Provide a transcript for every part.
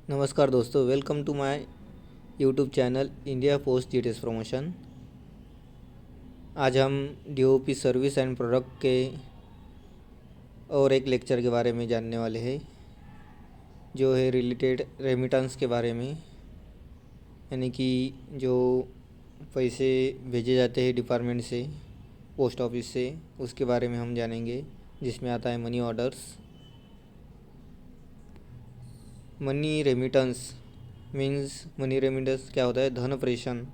नमस्कार दोस्तों, welcome to my YouTube channel India Post GTS promotion. आज हम डीओपी सर्विस एंड प्रोडक्ट के और एक लेक्चर के बारे में जानने वाले हैं, जो है रिलेटेड रेमिटेंस के बारे में। यानी कि जो पैसे भेजे जाते हैं डिपार्टमेंट से, पोस्ट ऑफिस से, उसके बारे में हम जानेंगे, जिसमें आता है money orders. Money remittance money remittance क्या होता है? धन प्रेषण,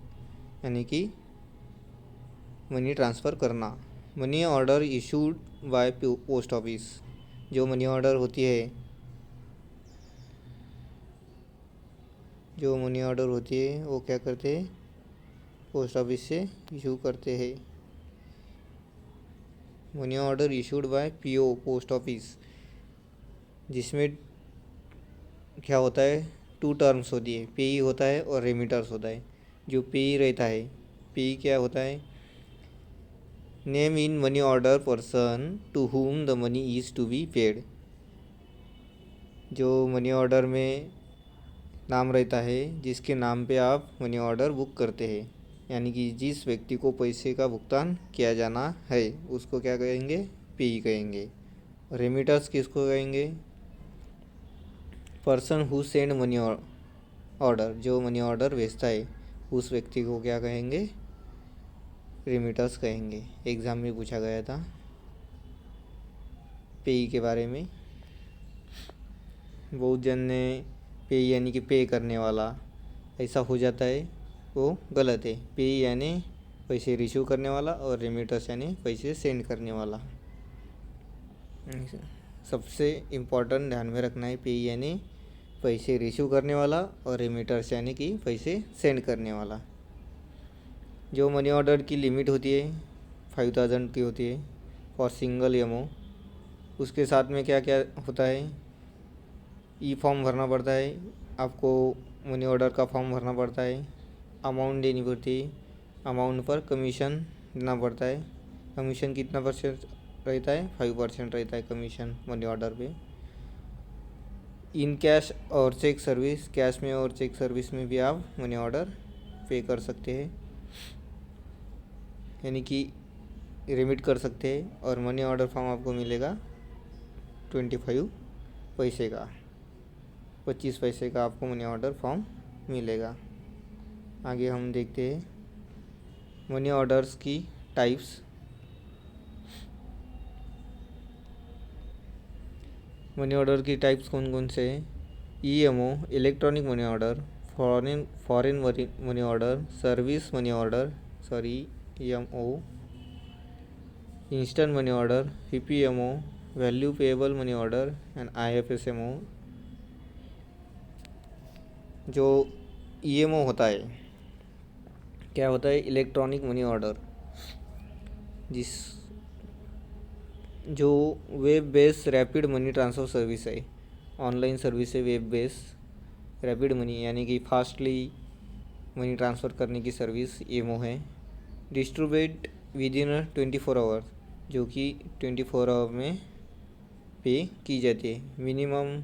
यानी कि मनी ट्रांसफ़र करना। Money order issued by post office, जो मनी ऑर्डर होती है वो क्या करते हैं? पोस्ट ऑफिस से इशू करते हैं। Money order issued by PO post office, जिसमें क्या होता है? टू टर्म्स होती है, पेई होता है और रेमिटर्स होता है। जो पेई रहता है, पेई क्या होता है? Name in money order person to whom the money is to be paid. जो मनी ऑर्डर में नाम रहता है, जिसके नाम पे आप मनी ऑर्डर बुक करते हैं, यानी कि जिस व्यक्ति को पैसे का भुगतान किया जाना है, उसको क्या कहेंगे? पेई कहेंगे। रेमिटर्स किसको कहेंगे? Person who send money order, जो मनी ऑर्डर भेजता है, उस व्यक्ति को क्या कहेंगे? रेमिटर्स कहेंगे। एग्ज़ाम में पूछा गया था पेई के बारे में। बहुत जन ने पेई यानी कि पे करने वाला ऐसा हो जाता है, वो गलत है। पेई यानी पैसे रिसीव करने वाला और रेमिटर्स यानी पैसे सेंड करने वाला। सबसे इम्पोर्टेंट ध्यान में रखना है, पेई यानी पैसे रिसीव करने वाला और रेमिटर्स यानी कि पैसे सेंड करने वाला। जो मनी ऑर्डर की लिमिट होती है 5000 की होती है फॉर सिंगल एमओ। उसके साथ में क्या क्या होता है? ई फॉर्म भरना पड़ता है आपको, मनी ऑर्डर का फॉर्म भरना पड़ता है, अमाउंट देनी पड़ती है, अमाउंट पर कमीशन देना पड़ता है। कमीशन कितना % रहता है? 5% रहता है कमीशन मनी ऑर्डर पे। इन कैश और चेक सर्विस, कैश में और चेक सर्विस में भी आप मनी ऑर्डर पे कर सकते हैं, यानी कि रिमिट कर सकते हैं। और मनी ऑर्डर फॉर्म आपको मिलेगा 25 पैसे का, 25 पैसे का आपको मनी ऑर्डर फॉर्म मिलेगा। आगे हम देखते हैं मनी ऑर्डर्स की टाइप्स। मनी ऑर्डर की टाइप्स कौन कौन से हैं? EMO, electronic money order, foreign money order, service money order, EMO, instant money order, PPMO, value payable money order and IFSMO. जो ईएमओ होता है, क्या होता है? इलेक्ट्रॉनिक मनी ऑर्डर, जो web based rapid money transfer service है। Online service है web based rapid money, यानी कि फास्टली मनी ट्रांसफ़र करने की सर्विस ईएमओ है। डिस्ट्रीब्यूट विद इन 24 आवर, जो कि 24 आवर में पे की जाती है। Minimum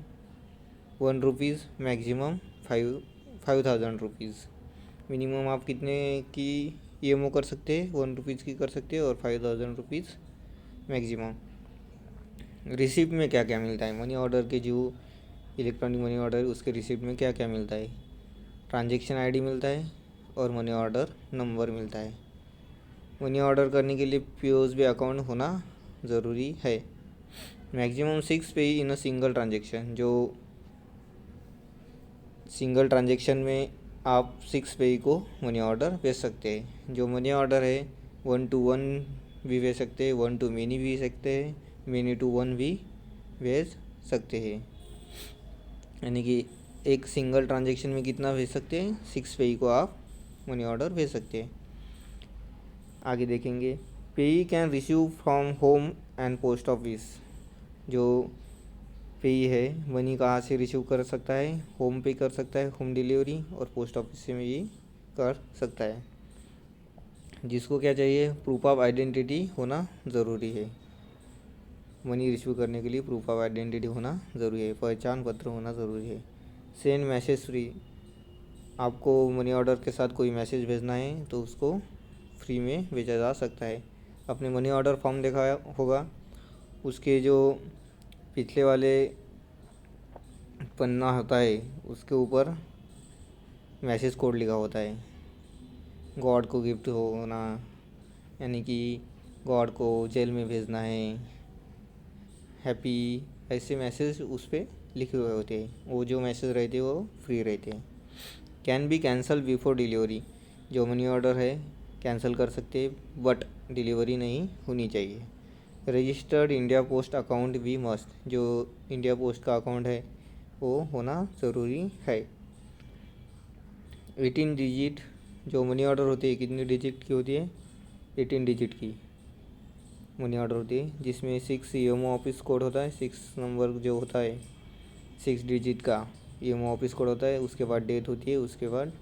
1 rupees, maximum 5000 rupees. Minimum आप कितने की ईएमओ कर सकते हैं? 1 रुपीज़ की कर सकते हैं, और 5000 रुपीज़ मैक्सिमम। रिसिप्ट में क्या क्या मिलता है? मनी ऑर्डर के जो इलेक्ट्रॉनिक मनी ऑर्डर, उसके रिसिप्ट में क्या क्या मिलता है? ट्रांजैक्शन आईडी मिलता है और मनी ऑर्डर नंबर मिलता है। मनी ऑर्डर करने के लिए पीओएसबी अकाउंट होना ज़रूरी है। मैक्सिमम 6 पे इन अ सिंगल ट्रांजेक्शन, जो सिंगल ट्रांजेक्शन में आप 6 पे को मनी ऑर्डर भेज सकते हैं। जो मनी ऑर्डर है 1 to 1 भी भेज सकते हैं, 1 to many भी भेज सकते हैं, many to 1 भी भेज सकते हैं। यानी कि एक सिंगल ट्रांजेक्शन में कितना भेज सकते हैं? 6 पे को आप मनी ऑर्डर भेज सकते हैं। आगे देखेंगे, पेई can receive from home and post office. जो पेई है, मनी कहाँ से रिसीव कर सकता है? होम पे कर सकता है, होम डिलीवरी, और पोस्ट ऑफिस से भी कर सकता है। जिसको क्या चाहिए? प्रूफ ऑफ आइडेंटिटी होना ज़रूरी है। मनी रिसीव करने के लिए प्रूफ ऑफ आइडेंटिटी होना ज़रूरी है, पहचान पत्र होना ज़रूरी है। सेंड मैसेज फ्री, आपको मनी ऑर्डर के साथ कोई मैसेज भेजना है तो उसको फ्री में भेजा जा सकता है। आपने मनी ऑर्डर फॉर्म देखा होगा, उसके जो पिछले वाले पन्ना होता है उसके ऊपर मैसेज कोड लिखा होता है, गॉड को गिफ्ट होना, यानी कि गॉड को जेल में भेजना है, हैप्पी, ऐसे मैसेज उस पर लिखे हुए होते हैं। वो जो मैसेज रहते हैं वो फ्री रहते हैं। Can be cancel before delivery, जो मनी ऑर्डर है कैंसिल कर सकते हैं बट डिलीवरी नहीं होनी चाहिए। रजिस्टर्ड इंडिया पोस्ट अकाउंट भी मस्ट, जो इंडिया पोस्ट का अकाउंट है वो होना ज़रूरी है। 18 डिजिट जो मनी ऑर्डर होती है कितनी डिजिट की होती है, 18 डिजिट की मनी ऑर्डर होती है, जिसमें 6 ईएमओ ऑफिस कोड होता है, 6 नंबर जो होता है 6 डिजिट का ईएमओ ऑफिस कोड होता है। उसके बाद डेट होती है, उसके बाद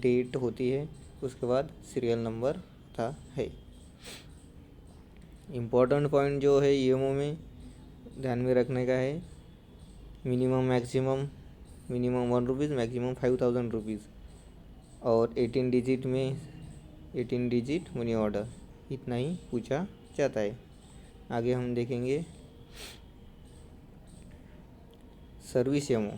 डेट होती है, उसके बाद सीरियल नंबर होता है। इम्पोर्टेंट पॉइंट जो है ईएमओ में ध्यान में रखने का है, minimum maximum, minimum 1 rupees, maximum 5000 rupees, और 18 डिजिट में 18 डिजिट मनी ऑर्डर, इतना ही पूछा जाता है। आगे हम देखेंगे सर्विस एमओ।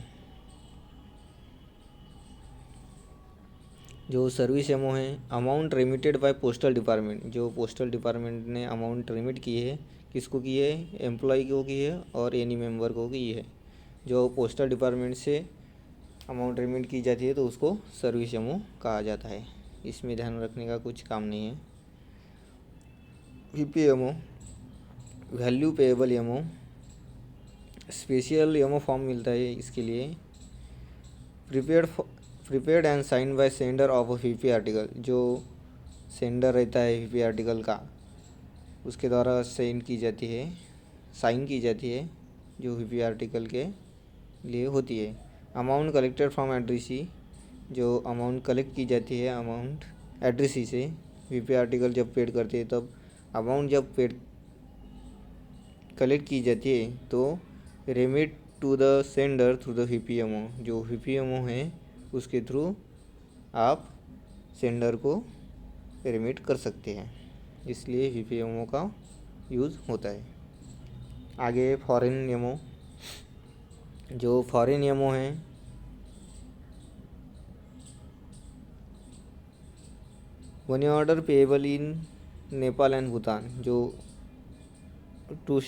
जो सर्विस एमओ है, amount remitted by postal department, जो पोस्टल डिपार्टमेंट ने अमाउंट रेमिट की है, किसको की है, एम्प्लॉय को की है और एनी मेंबर को की है। जो पोस्टल डिपार्टमेंट से अमाउंट रेमिट की जाती है तो उसको सर्विस एमओ कहा जाता है। इसमें ध्यान रखने का कुछ काम नहीं है। VPMO, value payable MO, special MO form मिलता है इसके लिए। Prepared and sign by sender of a VP article, जो सेंडर रहता है वीपी आर्टिकल का उसके द्वारा साइन की जाती है, जो वीपी आर्टिकल के लिए होती है। अमाउंट कलेक्टेड फ्रॉम एड्रेसी, जो अमाउंट कलेक्ट की जाती है अमाउंट एड्रेसी से, वीपी आर्टिकल जब पेड करते हैं तब अमाउंट जब पेड कलेक्ट की जाती है तो remit to the sender through the VPMO, जो वीपीएमओ है उसके थ्रू आप सेंडर को रेमिट कर सकते हैं, इसलिए वीपीएमओ का यूज़ होता है। आगे फॉरेन एमओ, जो फॉरेन एमओ है money order payable in Nepal and Bhutan, जो टू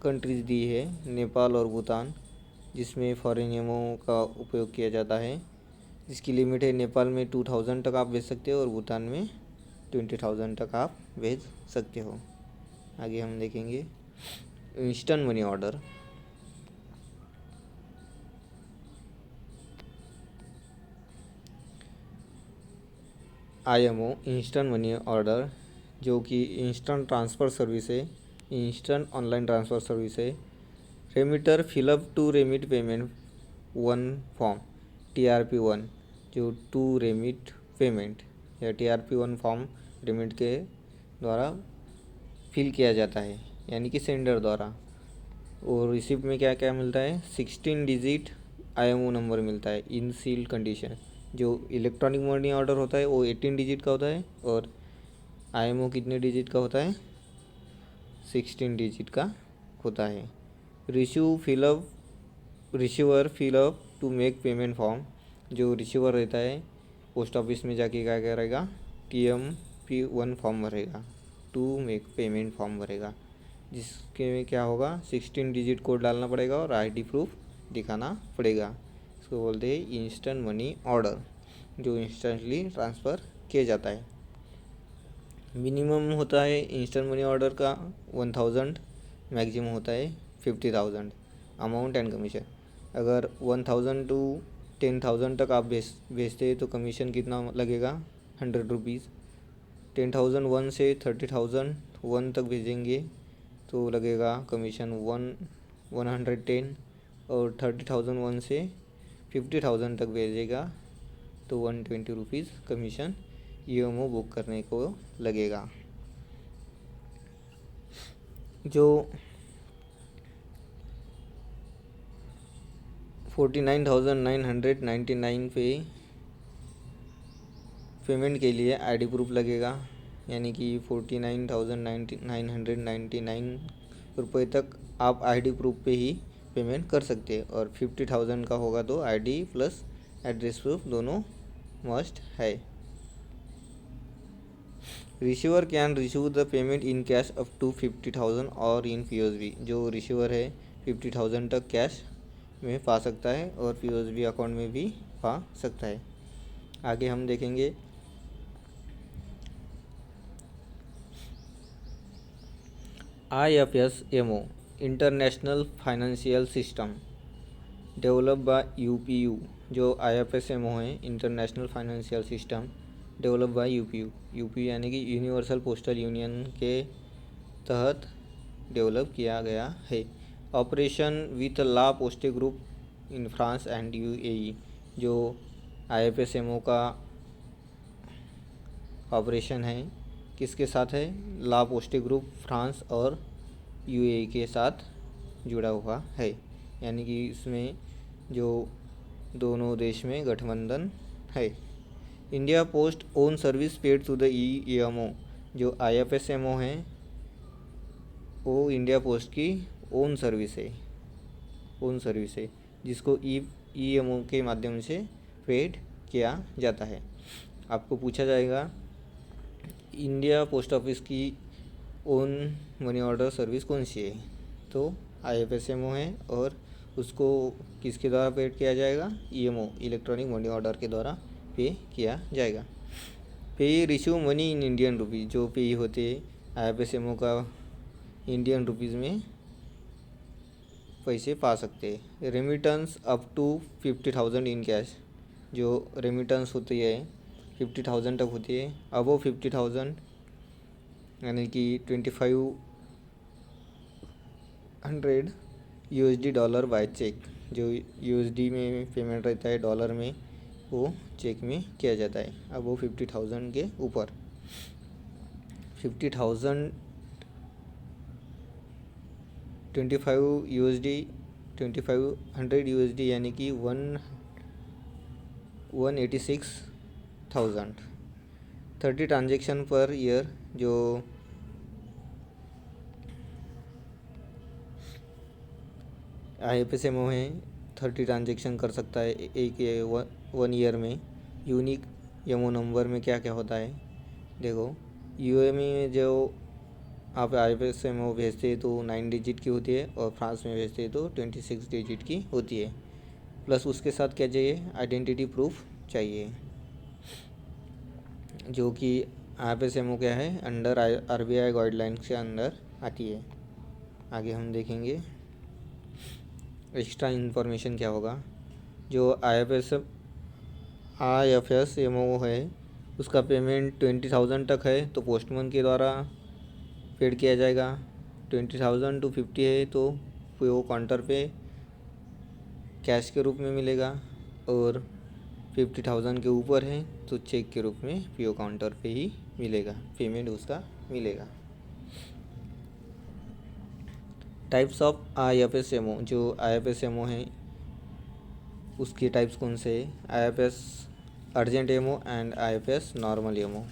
कंट्रीज दी है नेपाल और भूटान, जिसमें फॉरेन एमओ का उपयोग किया जाता है। इसकी लिमिट है, नेपाल में 2000 तक आप भेज सकते हो और भूटान में 20,000 तक आप भेज सकते हो। आगे हम देखेंगे instant money order. IMO instant money order, जो कि इंस्टेंट ट्रांसफ़र सर्विस है, इंस्टेंट ऑनलाइन ट्रांसफ़र सर्विस है। Remitter fill up to remit payment one form, TRP1, जो टू रेमिट पेमेंट या TRP1 फॉर्म रेमिट के द्वारा फिल किया जाता है, यानी कि सेंडर द्वारा। और रिसिप्ट में क्या क्या मिलता है, 16 डिजिट आईएमओ नंबर मिलता है इन सील्ड कंडीशन। जो इलेक्ट्रॉनिक मनी ऑर्डर होता है वो 18 डिजिट का होता है और आईएमओ कितने डिजिट का होता है, 16 डिजिट का होता है। Receiver fill up to make payment form, जो रिसीवर रहता है पोस्ट ऑफिस में जाके क्या करेगा, TMP1 फॉर्म भरेगा, टू मेक पेमेंट फॉर्म भरेगा, जिसके में क्या होगा, 16 डिजिट कोड डालना पड़ेगा और आईडी प्रूफ दिखाना पड़ेगा। इसको बोलते हैं इंस्टेंट मनी ऑर्डर, जो इंस्टेंटली ट्रांसफ़र किया जाता है। मिनिमम होता है इंस्टेंट मनी ऑर्डर का 1000, मैक्सिमम होता है 50,000 अमाउंट एंड कमीशन। अगर 1000 टू 10,000 तक आप भेजते हैं तो कमीशन कितना लगेगा, 100 रुपीज़। 10,001 से 30,001 तक भेजेंगे तो लगेगा कमीशन 110, और 30,001 से 50,000 तक भेजेगा तो 120 रुपीज़ कमीशन ईएमओ बुक करने को लगेगा। जो 49,999 पे पेमेंट के लिए आईडी प्रूफ लगेगा, यानी कि 49,999 रुपये तक आप आईडी प्रूफ पे ही पेमेंट कर सकते हैं। और 50,000 का होगा तो आईडी प्लस एड्रेस प्रूफ दोनों मस्ट है। Receiver can receive the payment in cash up to 50,000 और इन पीओएसबी। जो रिसीवर है 50,000 तक कैश में पा सकता है और पीओएसबी अकाउंट में भी पा सकता है। आगे हम देखेंगे IFSMO international financial system develop by UPU. जो IFSMO है international financial system develop by UPU यानी कि यूनिवर्सल पोस्टल यूनियन के तहत डेवलप किया गया है। Operation with La Poste group in France and UAE. जो IFSMO का ऑपरेशन है किसके साथ है? ला पोस्टे ग्रुप फ्रांस और यूएई के साथ जुड़ा हुआ है, यानी कि इसमें जो दोनों देश में गठबंधन है। India Post own service paid to the EMO. जो IFSMO है वो इंडिया पोस्ट की ओन सर्विस है जिसको ईएमओ के माध्यम से पेड किया जाता है। आपको पूछा जाएगा इंडिया पोस्ट ऑफिस की ओन मनी ऑर्डर सर्विस कौन सी है, तो IFSMO है और उसको किसके द्वारा पेड किया जाएगा? ईएमओ इलेक्ट्रॉनिक मनी ऑर्डर के द्वारा पे किया जाएगा। पे receive money in Indian rupees. जो पे होते IFSMO का इंडियन रुपीज़ में पैसे पा सकते हैं। Remittance up to 50,000 in cash. जो रेमिटेंस होती है 50,000 तक होती है। अबव 50,000 यानी कि 2500 USD डॉलर बाय चेक। जो USD में पेमेंट रहता है डॉलर में वो चेक में किया जाता है। अब वो 50,000 के ऊपर 50,000 2500 USD यानी कि 186,000। 30 ट्रांजेक्शन पर ईयर। जो IFSMO है 30 ट्रांजेक्शन कर सकता है एक 1 ईयर में। यूनिक यमो नंबर में क्या क्या होता है देखो। यूएई में जो आप IFSMO भेजते हैं तो 9 डिजिट की होती है और फ्रांस में भेजते हैं तो 26 डिजिट की होती है। प्लस उसके साथ क्या चाहिए? आइडेंटिटी प्रूफ चाहिए, जो कि IFSMO क्या है अंडर RBI गाइडलाइंस के अंदर आती है। आगे हम देखेंगे एक्स्ट्रा इन्फॉर्मेशन क्या होगा। जो IFSMO है उसका पेमेंट 20,000 तक है तो पोस्टमैन के द्वारा पेड किया जाएगा। 20,000 to 50 है तो वो काउंटर पे कैश के रूप में मिलेगा और 50,000 के ऊपर है तो चेक के रूप में PO काउंटर पे ही मिलेगा, पेमेंट उसका मिलेगा। Types of IFSMO। जो IFSMO है उसके टाइप्स कौन से है? IFS urgent MO and IFS normal MO.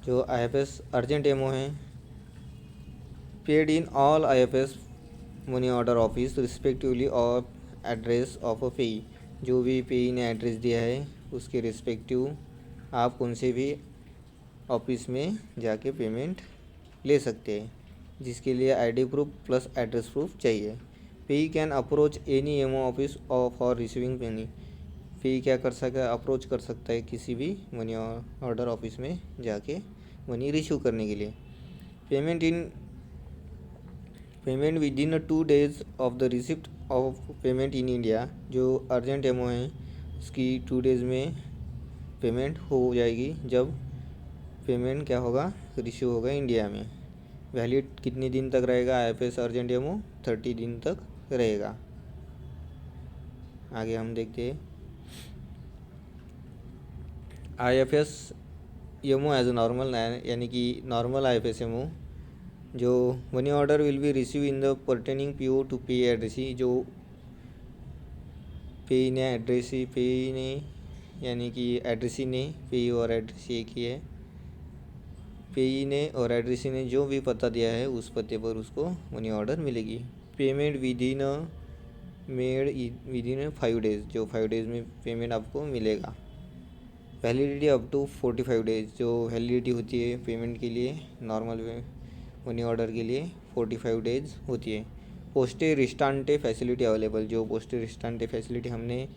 जो IFS अर्जेंट एमओ है paid in all IFS money order office respectively of address of a payee. जो भी पेई ने एड्रेस दिया है उसके रिस्पेक्टिव आप कौन से भी ऑफिस में जाके पेमेंट ले सकते हैं, जिसके लिए ID proof plus address proof चाहिए। Payee can approach any MO office for receiving money. Payee क्या कर सकता है? अप्रोच कर सकता है किसी भी मनी ऑर्डर ऑफिस में जाके मनी रिसीव करने के लिए। Payment with in 2 days of the receipt of payment in India. जो अर्जेंट एमओ है उसकी 2 days में पेमेंट हो जाएगी जब पेमेंट क्या होगा? रिसीव होगा इंडिया में। वैलिड कितने दिन तक रहेगा? IFS अर्जेंट एमओ 30 दिन तक रहेगा। आगे हम देखते हैं IFSMO एज नॉर्मल यानी कि नॉर्मल IFSMO। जो money order will be receive in the pertaining PO to pay address. जो पेई ने एड्रेसी, पेई ने यानी कि एड्रेसी ने, पेई और एड्रेसी एक ही है, पेई ने और एड्रेसी ने जो भी पता दिया है उस पते पर उसको मनी ऑर्डर मिलेगी। Payment within made within 5 days, जो 5 डेज़ में पेमेंट आपको मिलेगा। वैलिडिटी अप टू 45 डेज़, जो वैलिडिटी होती है पेमेंट के लिए नॉर्मल मनी ऑर्डर के लिए 45 डेज़ होती है। पोस्टे रिस्टांटे फैसिलिटी अवेलेबल, जो पोस्टे रिस्टांटे फैसिलिटी हमने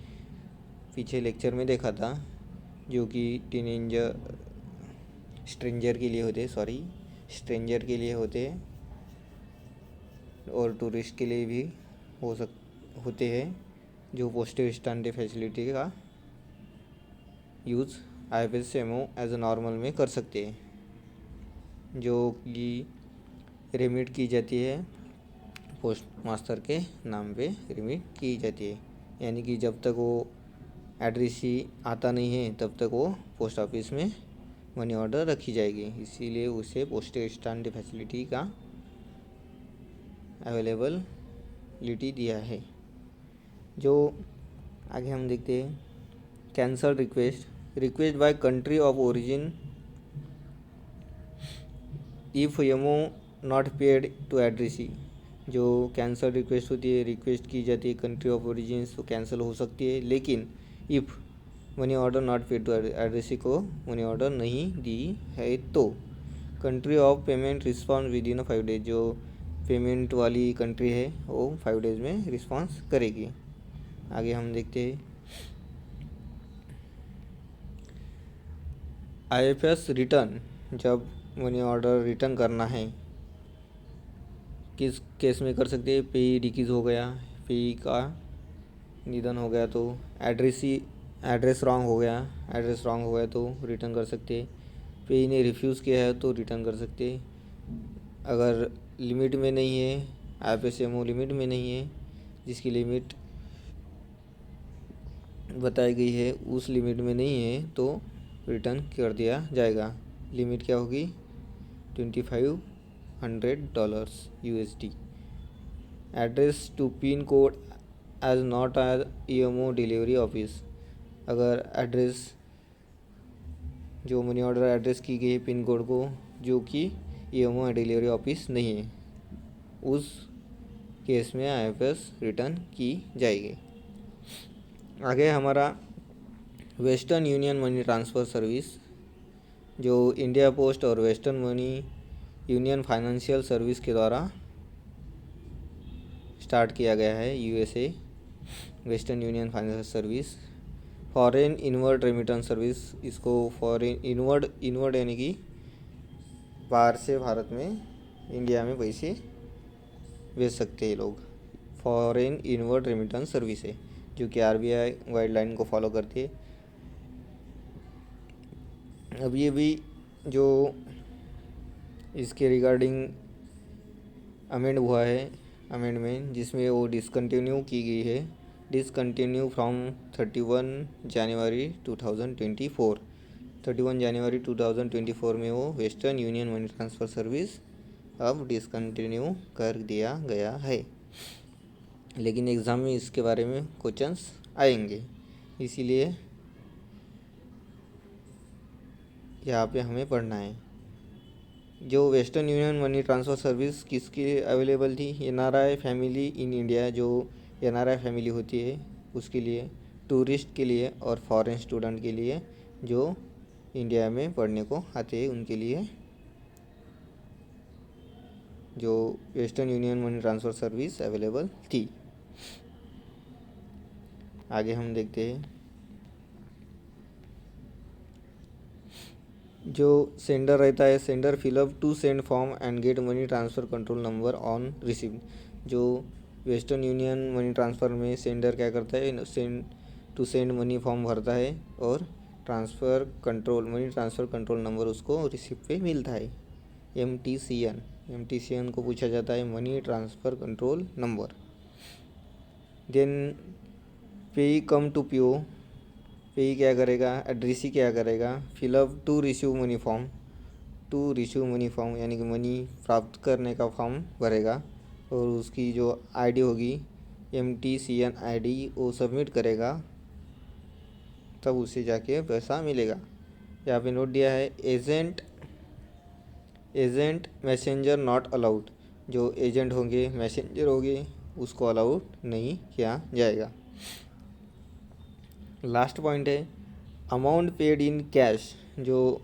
पीछे लेक्चर में देखा था, जो कि स्ट्रेंजर के लिए होते हैं और टूरिस्ट के लिए भी होते हैं, जो पोस्टे रिस्टांटे फैसिलिटी का use IFS-CMO as a normal में कर सकते हैं, जो कि रिमिट की जाती है पोस्ट मास्टर के नाम पे रिमिट की जाती है। यानी कि जब तक वो एड्रेस ही आता नहीं है तब तक वो पोस्ट ऑफिस में मनी ऑर्डर रखी जाएगी, इसीलिए उसे पोस्टेज स्टैंड फैसिलिटी का अवेलेबिलिटी दिया है। जो आगे हम देखते हैं, cancel request by country of origin if MO not paid to addressee. जो कैंसल रिक्वेस्ट होती है, रिक्वेस्ट की जाती है कंट्री ऑफ ओरिजिन, तो कैंसिल हो सकती है, लेकिन if money order not paid to addressee को मनी ऑर्डर नहीं दी है तो country of payment response with in 5 days, जो पेमेंट वाली कंट्री है वो 5 डेज में रिस्पॉन्स करेगी। आगे हम देखते हैं, IFS रिटर्न, जब मनी ऑर्डर रिटर्न करना है किस केस में कर सकते हैं। पे डिकीज हो गया, पे का निधन हो गया तो एड्रेस रॉन्ग हो गया तो रिटर्न कर सकते। पे ने रिफ्यूज़ किया है तो रिटर्न कर सकते। अगर लिमिट में नहीं है, IFS-CMO लिमिट में नहीं है, जिसकी लिमिट बताई गई है उस लिमिट में नहीं है तो रिटर्न कर दिया जाएगा। लिमिट क्या होगी, $2500 USD। Address to pin code as not as EMO delivery office, अगर एड्रेस जो मनी ऑर्डर एड्रेस की गई है पिन कोड को जो कि EMO डिलीवरी ऑफिस नहीं है, उस केस में IFS रिटर्न की जाएगी। आगे हमारा western Union money transfer service, जो इंडिया पोस्ट और western money union financial service के द्वारा स्टार्ट किया गया है। USA western union financial service. Foreign inward remittance service, इसको फॉरेन इनवर्ड यानी कि बाहर से भारत में इंडिया में पैसे भेज सकते हैं लोग, फॉरेन इनवर्ड रेमिटेंस सर्विस है, जो कि RBI गाइडलाइन को फॉलो करती है। अब ये भी जो इसके रिगार्डिंग अमेंडमेंट जिसमें वो डिसकंटिन्यू की गई है, डिसकंटिन्यू फ्रॉम 31 जनवरी 2024 में वो western Union money transfer service अब डिसकंटिन्यू कर दिया गया है। लेकिन एग्ज़ाम में इसके बारे में क्वेश्चंस आएंगे, इसीलिए यहाँ पे हमें पढ़ना है। जो Western Union money transfer service किसके लिए अवेलेबल थी, NRI फैमिली इन इंडिया, जो NRI फैमिली होती है उसके लिए, टूरिस्ट के लिए और फॉरेन स्टूडेंट के लिए जो इंडिया में पढ़ने को आते हैं उनके लिए जो Western Union money transfer service available थी। आगे हम देखते हैं, जो सेंडर रहता है, sender fill up to send form and get money transfer control number on receive. जो वेस्टर्न यूनियन मनी ट्रांसफ़र में सेंडर क्या करता है, सेंड मनी फॉर्म भरता है और मनी ट्रांसफ़र कंट्रोल नंबर उसको रिसिप्ट पे मिलता है, MTCN को पूछा जाता है money transfer control number. Then pay come to PO, पे क्या करेगा, एड्रेसी क्या करेगा, fill up to receive money form यानी कि मनी प्राप्त करने का फॉर्म भरेगा और उसकी जो ID होगी MTCN ID वो सबमिट करेगा, तब उसे जाके पैसा मिलेगा। यहाँ पे नोट दिया है एजेंट मैसेंजर नॉट अलाउड, जो एजेंट होंगे मैसेंजर होंगे उसको अलाउड नहीं किया जाएगा। लास्ट पॉइंट है अमाउंट पेड इन कैश, जो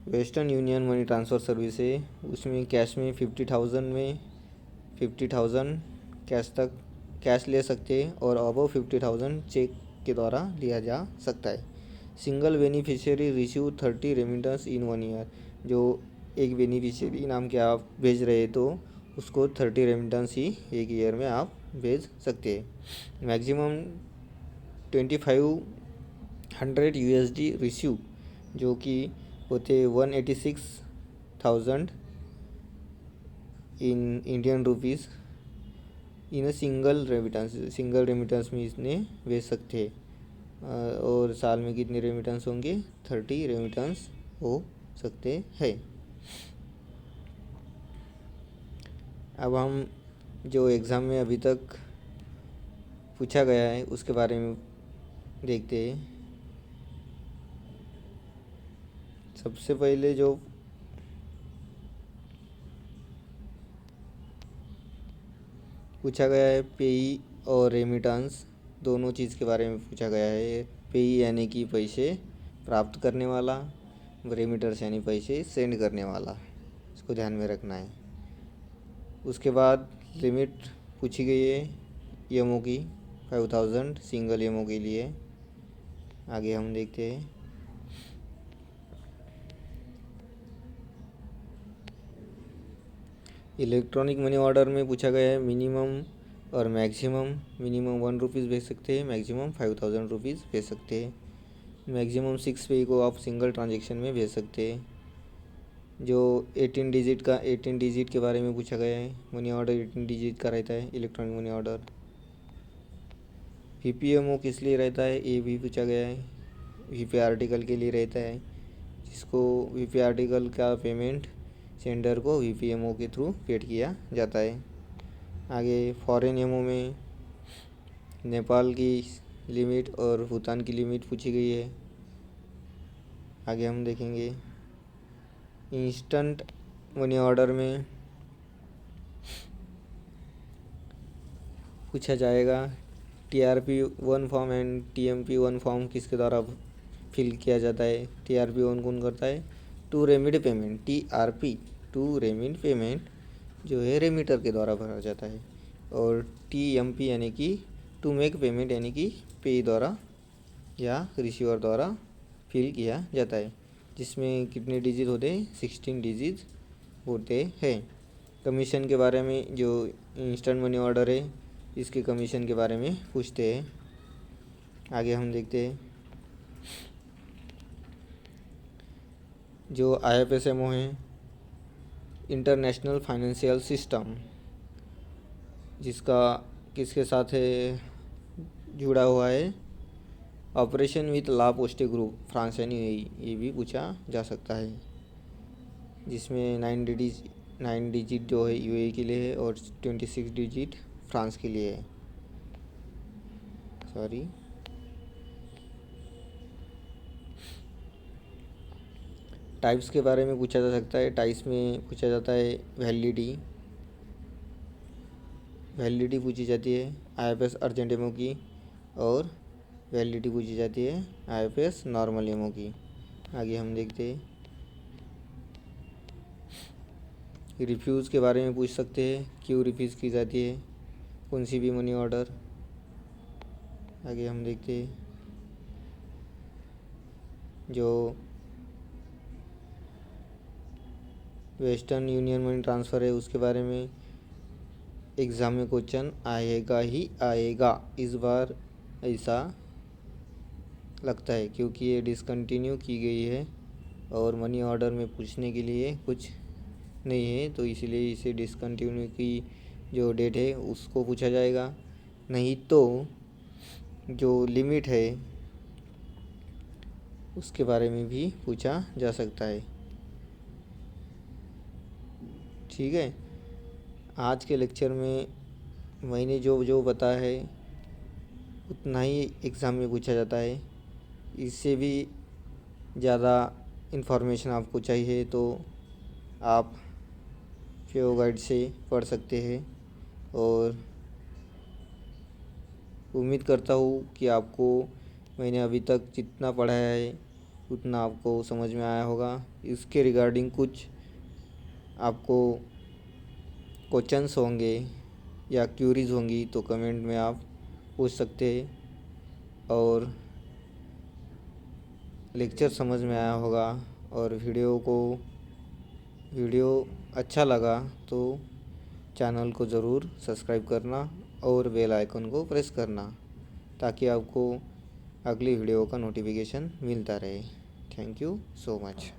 Western Union money transfer service है उसमें कैश में 50,000 कैश ले सकते हैं और अबव 50,000 चेक के द्वारा लिया जा सकता है। सिंगल बेनिफिशियरी रिसीव 30 रेमिटेंस इन 1 ईयर, जो एक बेनिफिशियरी नाम के आप भेज रहे तो उसको 30 रेमिटेंस ही एक ईयर में आप भेज सकते हैं। मैक्सिमम 2500 USD रिसीव, जो कि होते 186,000 in Indian rupees in single remittance में इसने भेज सकते हैं। और साल में कितने रेमिटेंस होंगे? 30 रेमिटेंस हो सकते हैं। अब हम जो एग्ज़ाम में अभी तक पूछा गया है उसके बारे में देखते हैं। सबसे पहले जो पूछा गया है पेई और रेमिटेंस दोनों चीज़ के बारे में पूछा गया है। पेई यानी कि पैसे प्राप्त करने वाला, रेमिटर्स यानी पैसे सेंड करने वाला, इसको ध्यान में रखना है। उसके बाद लिमिट पूछी गई है EMO की 5,000 सिंगल EMO के लिए। आगे हम देखते हैं। इलेक्ट्रॉनिक मनी ऑर्डर में पूछा गया है मिनिमम और मैक्सिमम। मिनिमम 1 रुपीज़ भेज सकते हैं, मैक्सिमम 5,000 रुपीज़ भेज सकते हैं। मैक्सिमम 6 पे को आप सिंगल ट्रांजेक्शन में भेज सकते हैं। जो 18 डिजिट के बारे में पूछा गया है। मनी ऑर्डर 18 डिजिट का रहता है इलेक्ट्रॉनिक मनी ऑर्डर। VPMO किस लिए रहता है ये भी पूछा गया है। VP आर्टिकल के लिए रहता है, जिसको VP आर्टिकल का पेमेंट सेंडर को VPMO के थ्रू पेड किया जाता है। आगे फॉरेन एमओ में नेपाल की लिमिट और भूटान की लिमिट पूछी गई है। आगे हम देखेंगे इंस्टेंट मनी ऑर्डर में पूछा जाएगा TRP1 form and TMP1 form किसके द्वारा फिल किया जाता है। TRP1 कौन करता है? To remit payment. TRP to remit payment जो है रेमिटर के द्वारा भरा जाता है। और TMP यानी कि टू मेक पेमेंट यानी कि पे द्वारा या रिसीवर द्वारा फिल किया जाता है, जिसमें कितने डिजिट होते हैं? 16 डिजिट होते हैं। कमीशन के बारे में जो इंस्टेंट मनी ऑर्डर है इसके कमीशन के बारे में पूछते हैं। आगे हम देखते हैं जो IFSMO है इंटरनेशनल फाइनेंशियल सिस्टम, जिसका किसके साथ है जुड़ा हुआ है? Operation with La Poste group France यानी ये भी पूछा जा सकता है, जिसमें 9 डिजिट जो है UAE के लिए है और 26 डिजिट फ्रांस के लिए है। सॉरी, टाइप्स के बारे में पूछा जा सकता है। टाइप्स में पूछा जाता है वैलिडिटी पूछी जाती है IFS अर्जेंट एमओ की, और वैलिडिटी पूछी जाती है IFS नॉर्मल एमओ की। आगे हम देखते हैं रिफ्यूज़ के बारे में पूछ सकते हैं, क्यों रिफ्यूज़ की जाती है कौन सी भी मनी ऑर्डर। आगे हम देखते हैं जो वेस्टर्न यूनियन मनी ट्रांसफ़र है उसके बारे में एग्ज़ाम में क्वेश्चन आएगा ही आएगा। इस बार ऐसा लगता है क्योंकि ये डिसकंटिन्यू की गई है और मनी ऑर्डर में पूछने के लिए कुछ नहीं है, तो इसलिए इसे डिसकंटिन्यू की जो डेट है उसको पूछा जाएगा। नहीं तो जो लिमिट है उसके बारे में भी पूछा जा सकता है। ठीक है, आज के लेक्चर में मैंने जो जो बताया है उतना ही एग्ज़ाम में पूछा जाता है। इससे भी ज़्यादा इन्फॉर्मेशन आपको चाहिए तो आप फ्यो गाइड से पढ़ सकते हैं। और उम्मीद करता हूँ कि आपको मैंने अभी तक जितना पढ़ाया है उतना आपको समझ में आया होगा। इसके रिगार्डिंग कुछ आपको क्वेश्चंस होंगे या क्यूरीज होंगी तो कमेंट में आप पूछ सकते हैं। और लेक्चर समझ में आया होगा और वीडियो अच्छा लगा तो चैनल को ज़रूर सब्सक्राइब करना और बेल आइकन को प्रेस करना ताकि आपको अगली वीडियो का नोटिफिकेशन मिलता रहे। Thank you so much.